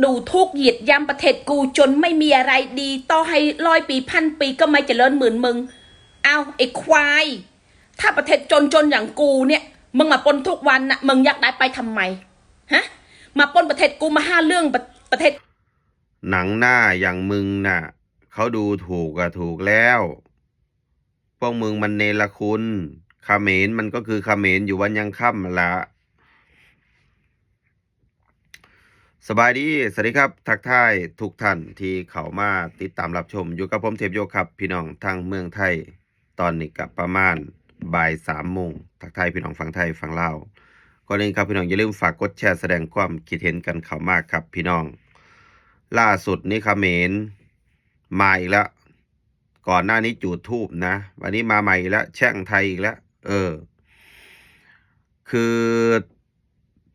ดูทุกเหยียดยำประเทศกูจนไม่มีอะไรดีต่อให้100 ปี1,000 ปีก็ไม่เจริญเหมือนมึงเอาไอ้ควายถ้าประเทศจนอย่างกูเนี่ยมึงมาปนทุกวันน่ะมึงอยากได้ไปทำไมฮะมาปนประเทศกูมาห้าเรื่องประเทศหนังหน้าอย่างมึงน่ะเขาดูถูกอะถูกแล้วพวกมึงมันเนรคุณเขมรมันก็คือเขมรอยู่วันยังค่ำละสบายดีสวัสดีครับทักทายทุกท่านที่เข้ามาติดตามรับชมอยู่กับผมเทพโยครับพี่น้องทางเมืองไทยตอนนี้กับประมาณบ่าย3 โมงทักทายพี่น้องฝั่งไทยฝั่งลาวก่อนอื่นครับพี่น้องอย่าลืมฝากกดแชร์แสดงความคิดเห็นกันเข้ามาครับพี่น้องล่าสุดนี้เขมรมาอีกแล้วก่อนหน้านี้จูดทูบนะวันนี้มาใหม่อีกแล้วแช่งไทยอีกแล้วคือ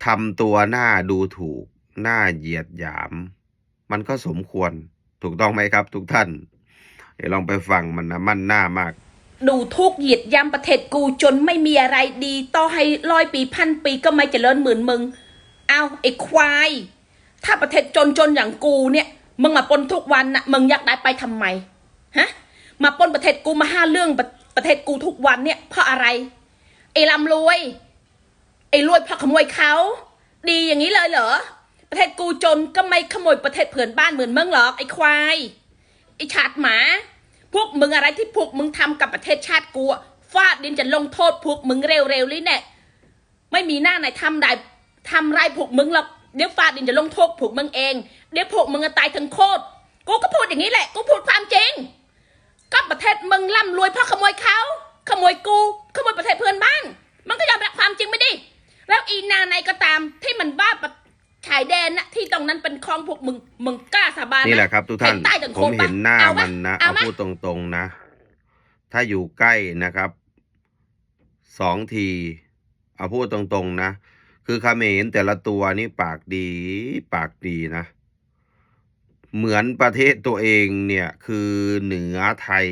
ทำตัวหน้าดูถูกหน้าเหยียดหยามมันก็สมควรถูกต้องไหมครับทุกท่านเดี๋ยวลองไปฟังมันนะมันหน้ามากดูทุกเหยียดยำประเทศกูจนไม่มีอะไรดีต่อให้100 ปี1,000 ปีก็ไม่เจริญเหมือนมึงเอาไอ้ควายถ้าประเทศจนอย่างกูเนี่ยมึงมาปนทุกวันน่ะมึงอยากได้ไปทำไมฮะมาปนประเทศกูมาห้าเรื่องประเทศกูทุกวันเนี่ยเพราะอะไรไอ้ร่ำรวยไอ้รวยเพราะขโมยเขาดีอย่างนี้เลยเหรอประเทศกูจนก็ไม่ขโมยประเทศเพื่อนบ้านเหมือนมึงหรอกไอ้ควายไอ้ชาติหมาพวกมึงอะไรที่พวกมึงทำกับประเทศชาติกูฟาดดินจะลงโทษพวกมึงเร็วๆเลยเนี่ยไม่มีหน้าไหนทำได้ทำไรพวกมึงหรอกเดี๋ยวฟาดดินจะลงโทษพวกมึงเองเดี๋ยวพวกมึงจะตายทั้งโคตรกูก็พูดอย่างนี้แหละกูพูดความจริงก็ประเทศมึงร่ำรวยเพราะขโมยเขาขโมยกูขโมยประเทศเพื่อนบ้านมันก็ยอมรับความจริงไม่ดิแล้วอีนาไหนก็ตามที่มันบ้าชายแดนนะที่ตรงนั้นเป็นคลองพวกมึงกล้าสาบานนี่แหนะละครับทุกท่านใต้ถึงผมโคตรปะเห็นหน้าเอาปะมันนะเอามะเอาพูดตรงๆนะถ้าอยู่ใกล้นะครับ2 ทีเอาพูดตรงๆนะคือเขมรแต่ละตัวนี่ปากดีปากดีนะเหมือนประเทศตัวเองเนี่ยคือเหนือไทย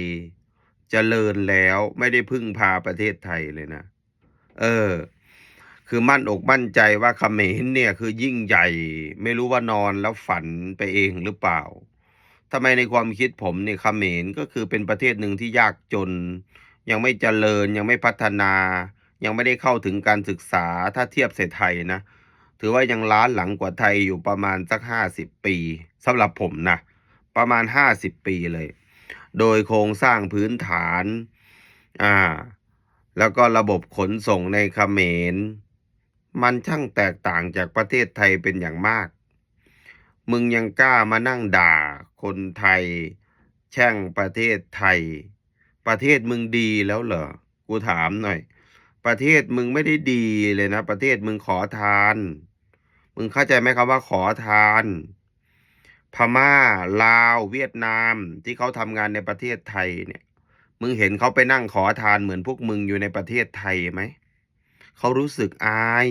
เจริญแล้วไม่ได้พึ่งพาประเทศไทยเลยนะเออคือมั่นอกมั่นใจว่าเขมรเนี่ยคือยิ่งใหญ่ไม่รู้ว่านอนแล้วฝันไปเองหรือเปล่าทำไมในความคิดผมเนี่ยเขมรก็คือเป็นประเทศหนึ่งที่ยากจนยังไม่เจริญยังไม่พัฒนายังไม่ได้เข้าถึงการศึกษาถ้าเทียบเศรษฐไทยนะถือว่ายังล้าหลังกว่าไทยอยู่ประมาณสัก50 ปีสำหรับผมนะประมาณ50 ปีเลยโดยโครงสร้างพื้นฐานอ่าแล้วก็ระบบขนส่งในเขมรมันช่างแตกต่างจากประเทศไทยเป็นอย่างมากมึงยังกล้ามานั่งด่าคนไทยแช่งประเทศไทยประเทศมึงดีแล้วเหรอกูถามหน่อยประเทศมึงไม่ได้ดีเลยนะประเทศมึงขอทานมึงเข้าใจไหมครับว่าขอทานพม่าลาวเวียดนามที่เขาทำงานในประเทศไทยเนี่ยมึงเห็นเขาไปนั่งขอทานเหมือนพวกมึงอยู่ในประเทศไทยไหมเขารู้สึกอาย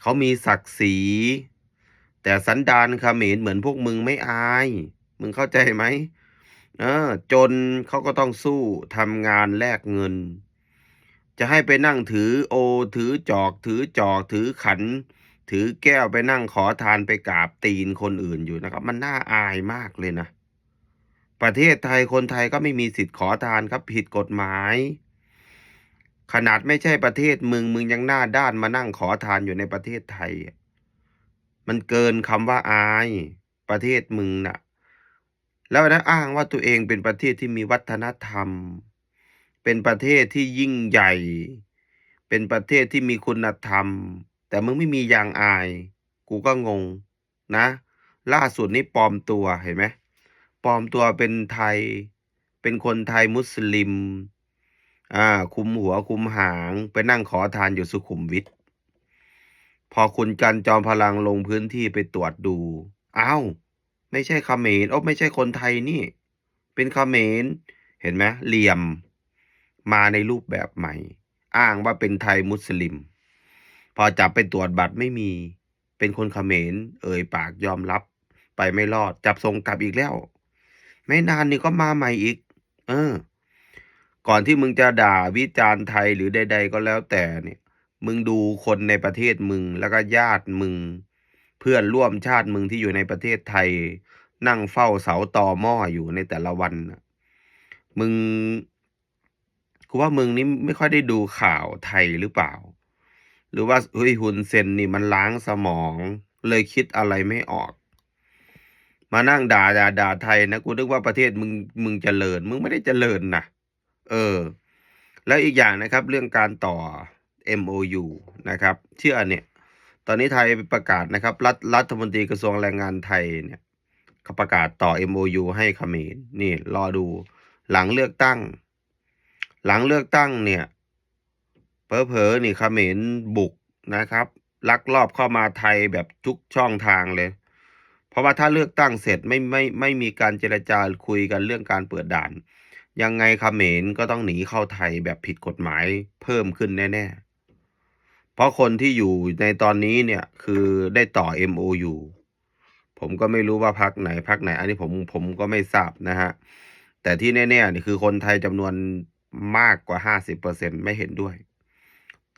เขามีศักดิ์ศรีแต่สันดานเขมรเหมือนพวกมึงไม่อายมึงเข้าใจไหมจนเขาก็ต้องสู้ทำงานแลกเงินจะให้ไปนั่งถือโอถือจอกถือจอกถือขันถือแก้วไปนั่งขอทานไปกราบตีนคนอื่นอยู่นะครับมันน่าอายมากเลยนะประเทศไทยคนไทยก็ไม่มีสิทธิ์ขอทานครับผิดกฎหมายขนาดไม่ใช่ประเทศมึงยังหน้าด้านมานั่งขอทานอยู่ในประเทศไทยมันเกินคำว่าอายประเทศมึงน่ะแล้วนะอ้างว่าตัวเองเป็นประเทศที่มีวัฒนธรรมเป็นประเทศที่ยิ่งใหญ่เป็นประเทศที่มีคุณธรรมแต่มึงไม่มียางอายกูก็งงนะล่าสุดนี้ปลอมตัวเห็นไหมปลอมตัวเป็นไทยเป็นคนไทยมุสลิมคุมหัวคุมหางไปนั่งขอทานอยู่สุขุมวิทพอคุณกันจอมพลังลงพื้นที่ไปตรวจดูอ้าวไม่ใช่เขมรไม่ใช่คนไทยนี่เป็นเขมรเห็นไหมเหลี่ยมมาในรูปแบบใหม่อ้างว่าเป็นไทยมุสลิมพอจับไปตรวจบัตรไม่มีเป็นคนเขมรเอ่ยปากยอมรับไปไม่รอดจับส่งกลับอีกแล้วไม่นานนี่ก็มาใหม่อีกเออก่อนที่มึงจะด่าวิจารณ์ไทยหรือใดๆก็แล้วแต่เนี่ยมึงดูคนในประเทศมึงแล้วก็ญาติมึง เ พื่อนร่วมชาติมึงที่อยู่ในประเทศไทยนั่งเฝ้าเสาตอหม้ออยู่ในแต่ละวันน่ะมึงกูว่ามึงนี่ไม่ค่อยได้ดูข่าวไทยหรือเปล่า หรือว่าเฮ้ยฮุนเซนนี่มันล้างสมองเลยคิดอะไรไม่ออก มานั่งด่าไทยนะกูนึกว่าประเทศมึงเจริญมึงไม่ได้เจริญนะเออ แล้วอีกอย่างนะครับเรื่องการต่อ MOU นะครับเชื่อเนี่ยตอนนี้ไทยประกาศนะครับรัฐมนตรีกระทรวงแรงงานไทยเนี่ยเขาประกาศต่อ MOU ให้เขมรนี่รอดูหลังเลือกตั้ง หลังเลือกตั้งเนี่ยเผลอๆนี่เขมรบุกนะครับลักลอบเข้ามาไทยแบบทุกช่องทางเลย เพราะว่าถ้าเลือกตั้งเสร็จไม่มีการเจรจาคุยกันเรื่องการเปิดด่านยังไงเขมรก็ต้องหนีเข้าไทยแบบผิดกฎหมายเพิ่มขึ้นแน่ๆเพราะคนที่อยู่ในตอนนี้เนี่ยคือได้ต่อ MOU ผมก็ไม่รู้ว่าพรรคไหนอันนี้ผมก็ไม่ทราบนะฮะแต่ที่แน่ๆนี่คือคนไทยจำนวนมากกว่า 50% ไม่เห็นด้วย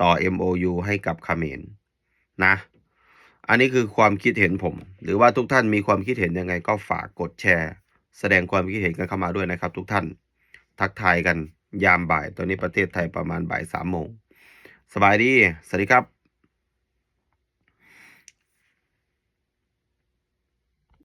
ต่อ MOU ให้กับเขมรนะอันนี้คือความคิดเห็นผมหรือว่าทุกท่านมีความคิดเห็นยังไงก็ฝากกดแชร์แสดงความคิดเห็นกันเข้ามาด้วยนะครับทุกท่านทักทายกันยามบ่ายตอนนี้ประเทศไทยประมาณบ่าย3 โมงสบายดีสวัสดีครับ